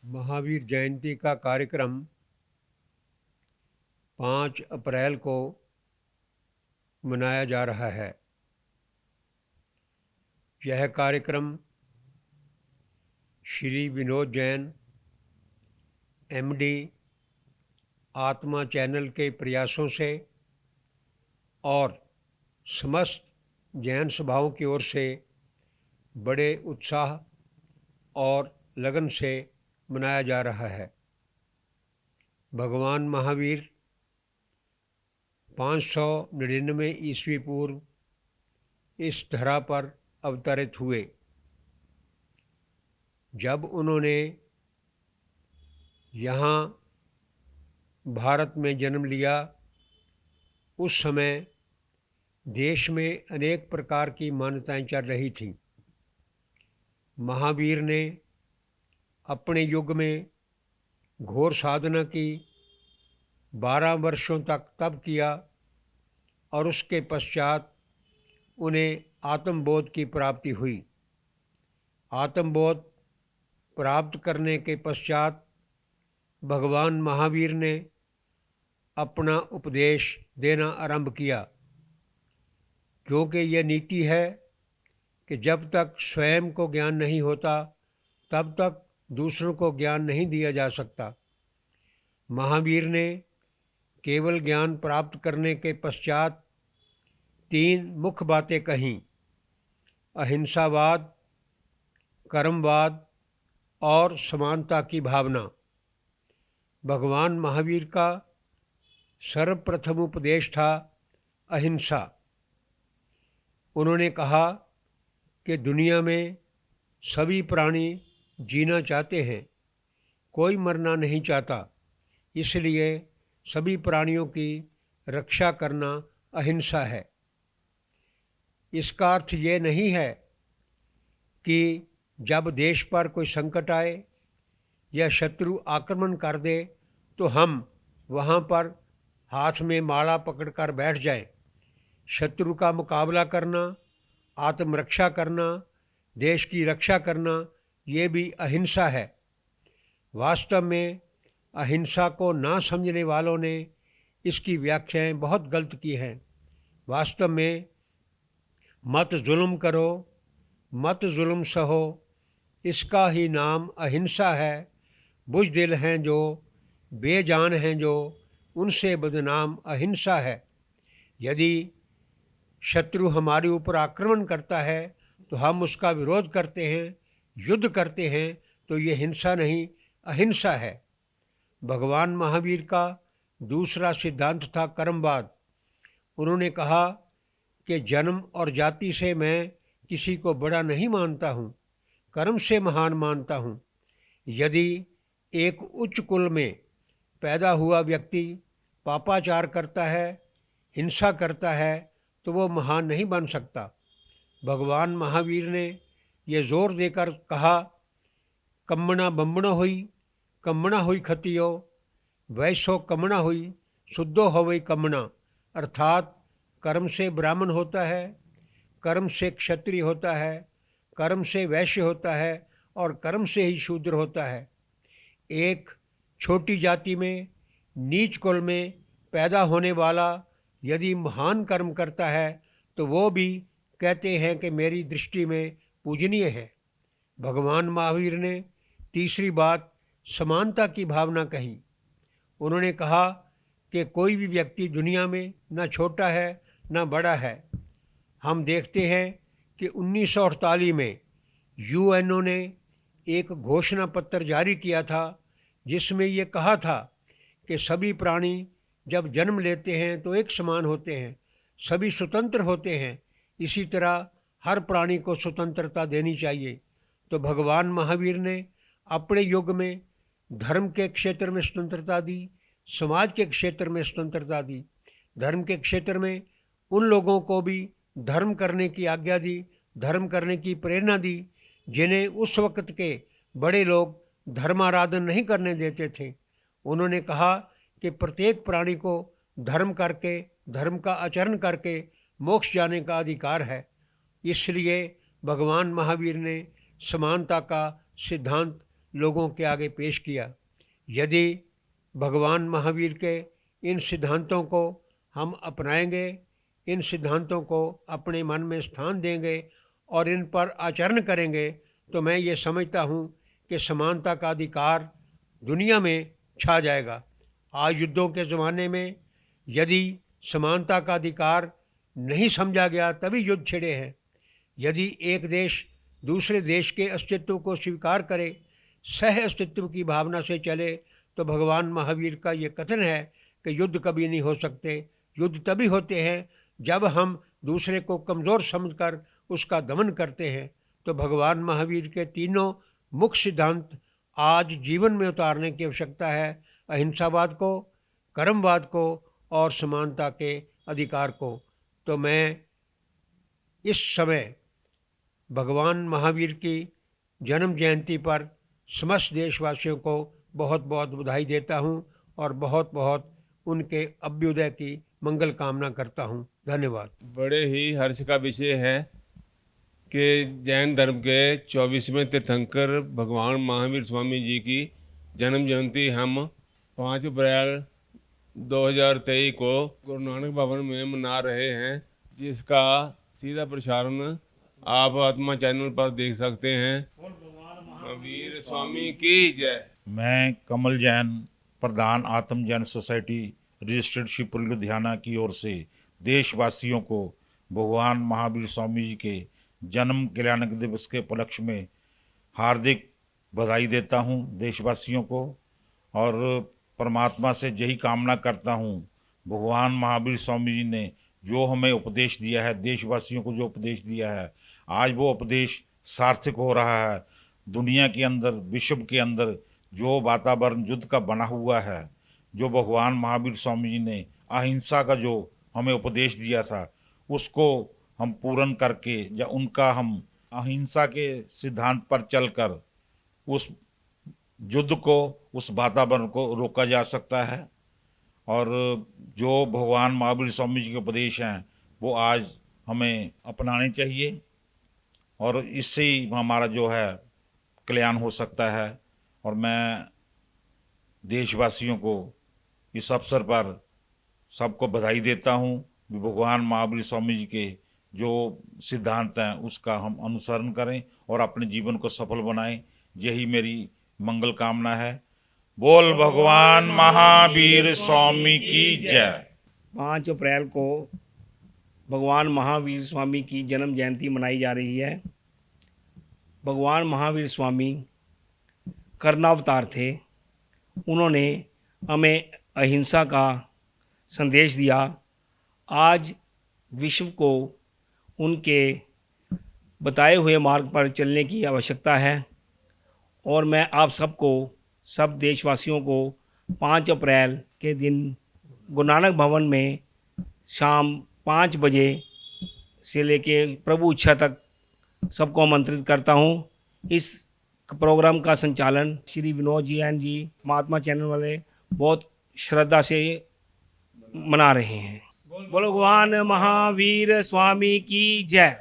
महावीर जयंती का कार्यक्रम 5 अप्रैल को मनाया जा रहा है। यह कार्यक्रम श्री विनोद जैन एमडी आत्मा चैनल के प्रयासों से और समस्त जैन सभाओं की ओर से बड़े उत्साह और लगन से मनाया जा रहा है। भगवान महावीर 599 ईस्वी पूर्व इस धरा पर अवतरित हुए। जब उन्होंने यहाँ भारत में जन्म लिया, उस समय देश में अनेक प्रकार की मान्यताएं चल रही थीं। महावीर ने अपने युग में घोर साधना की, 12 वर्षों तक तप किया और उसके पश्चात उन्हें आत्मबोध की प्राप्ति हुई। आत्मबोध प्राप्त करने के पश्चात भगवान महावीर ने अपना उपदेश देना आरंभ किया, क्योंकि यह नीति है कि जब तक स्वयं को ज्ञान नहीं होता तब तक दूसरों को ज्ञान नहीं दिया जा सकता। महावीर ने केवल ज्ञान प्राप्त करने के पश्चात 3 मुख्य बातें कहीं: अहिंसावाद, कर्मवाद और समानता की भावना। भगवान महावीर का सर्वप्रथम उपदेश था अहिंसा। उन्होंने कहा कि दुनिया में सभी प्राणी जीना चाहते हैं, कोई मरना नहीं चाहता, इसलिए सभी प्राणियों की रक्षा करना अहिंसा है। इसका अर्थ ये नहीं है कि जब देश पर कोई संकट आए या शत्रु आक्रमण कर दे तो हम वहाँ पर हाथ में माला पकड़कर बैठ जाएं। शत्रु का मुकाबला करना, आत्मरक्षा करना, देश की रक्षा करना, ये भी अहिंसा है। वास्तव में अहिंसा को ना समझने वालों ने इसकी व्याख्याएं बहुत गलत की हैं। वास्तव में मत जुल्म करो, मत जुल्म सहो, इसका ही नाम अहिंसा है। बुज़दिल हैं जो, बेजान हैं जो, उनसे बदनाम अहिंसा है। यदि शत्रु हमारे ऊपर आक्रमण करता है तो हम उसका विरोध करते हैं, युद्ध करते हैं, तो ये हिंसा नहीं, अहिंसा है। भगवान महावीर का दूसरा सिद्धांत था कर्मवाद। उन्होंने कहा कि जन्म और जाति से मैं किसी को बड़ा नहीं मानता हूँ, कर्म से महान मानता हूँ। यदि एक उच्च कुल में पैदा हुआ व्यक्ति पापाचार करता है, हिंसा करता है, तो वो महान नहीं बन सकता। भगवान महावीर ने ये जोर देकर कहा, कम्मना बम्बना हुई खतियो, वैसो कमना हुई शुद्धो हवई कमना। अर्थात कर्म से ब्राह्मण होता है, कर्म से क्षत्रिय होता है, कर्म से वैश्य होता है और कर्म से ही शूद्र होता है। एक छोटी जाति में, नीच कुल में पैदा होने वाला यदि महान कर्म करता है तो वो भी कहते हैं कि मेरी दृष्टि में पूजनीय है। भगवान महावीर ने तीसरी बात समानता की भावना कही। उन्होंने कहा कि कोई भी व्यक्ति दुनिया में ना छोटा है ना बड़ा है। हम देखते हैं कि 1948 में यूएनओ ने एक घोषणा पत्र जारी किया था, जिसमें ये कहा था कि सभी प्राणी जब जन्म लेते हैं तो एक समान होते हैं, सभी स्वतंत्र होते हैं। इसी तरह हर प्राणी को स्वतंत्रता देनी चाहिए। तो भगवान महावीर ने अपने युग में धर्म के क्षेत्र में स्वतंत्रता दी, समाज के क्षेत्र में स्वतंत्रता दी। धर्म के क्षेत्र में उन लोगों को भी धर्म करने की आज्ञा दी, धर्म करने की प्रेरणा दी जिन्हें उस वक्त के बड़े लोग धर्माराधन नहीं करने देते थे। उन्होंने कहा कि प्रत्येक प्राणी को धर्म करके, धर्म का आचरण करके मोक्ष जाने का अधिकार है। इसलिए भगवान महावीर ने समानता का सिद्धांत लोगों के आगे पेश किया। यदि भगवान महावीर के इन सिद्धांतों को हम अपनाएंगे, इन सिद्धांतों को अपने मन में स्थान देंगे और इन पर आचरण करेंगे, तो मैं ये समझता हूँ कि समानता का अधिकार दुनिया में छा जाएगा। आज युद्धों के ज़माने में यदि समानता का अधिकार नहीं समझा गया तभी युद्ध छिड़े हैं। यदि एक देश दूसरे देश के अस्तित्व को स्वीकार करे, सह अस्तित्व की भावना से चले, तो भगवान महावीर का ये कथन है कि युद्ध कभी नहीं हो सकते। युद्ध तभी होते हैं जब हम दूसरे को कमज़ोर समझकर उसका दमन करते हैं। तो भगवान महावीर के तीनों मुख्य सिद्धांत आज जीवन में उतारने की आवश्यकता है। अहिंसावाद को, कर्मवाद को और समानता के अधिकार को। तो मैं इस समय भगवान महावीर की जन्म जयंती पर समस्त देशवासियों को बहुत बहुत बधाई देता हूँ और बहुत बहुत उनके अभ्युदय की मंगल कामना करता हूँ। धन्यवाद। बड़े ही हर्ष का विषय है कि जैन धर्म के 24वें तीर्थंकर भगवान महावीर स्वामी जी की जन्म जयंती हम 5 अप्रैल 2023 को गुरु नानक भवन में मना रहे हैं, जिसका सीधा प्रसारण आप आत्मा चैनल पर देख सकते हैं। महावीर स्वामी की जय। मैं कमल जैन, प्रधान आत्म जैन सोसाइटी रजिस्टर्ड शिवपुरी लुधियाना की ओर से देशवासियों को भगवान महावीर स्वामी जी के जन्म कल्याणक दिवस के उपलक्ष्य में हार्दिक बधाई देता हूं देशवासियों को, और परमात्मा से यही कामना करता हूं, भगवान महावीर स्वामी जी ने जो हमें उपदेश दिया है, देशवासियों को जो उपदेश दिया है, आज वो उपदेश सार्थक हो रहा है। दुनिया के अंदर, विश्व के अंदर जो वातावरण युद्ध का बना हुआ है, जो भगवान महावीर स्वामी जी ने अहिंसा का जो हमें उपदेश दिया था, उसको हम पूर्ण करके या उनका हम अहिंसा के सिद्धांत पर चलकर उस युद्ध को, उस वातावरण को रोका जा सकता है। और जो भगवान महावीर स्वामी जी के उपदेश हैं वो आज हमें अपनाने चाहिए और इससे ही हमारा जो है कल्याण हो सकता है। और मैं देशवासियों को इस अवसर पर सबको बधाई देता हूँ कि भगवान महावीर स्वामी जी के जो सिद्धांत हैं उसका हम अनुसरण करें और अपने जीवन को सफल बनाएं। यही मेरी मंगल कामना है। बोल भगवान महावीर स्वामी की जय। 5 अप्रैल को भगवान महावीर स्वामी की जन्म जयंती मनाई जा रही है। भगवान महावीर स्वामी कर्णावतार थे। उन्होंने हमें अहिंसा का संदेश दिया। आज विश्व को उनके बताए हुए मार्ग पर चलने की आवश्यकता है और मैं आप सबको, सब देशवासियों को 5 अप्रैल के दिन गुरु नानक भवन में शाम 5 बजे से लेके प्रभु इच्छा तक सबको आमंत्रित करता हूँ। इस प्रोग्राम का संचालन Shri Vinod G N ji Mahatma channel वाले बहुत श्रद्धा से मना रहे हैं। बोलो भगवान महावीर स्वामी की जय।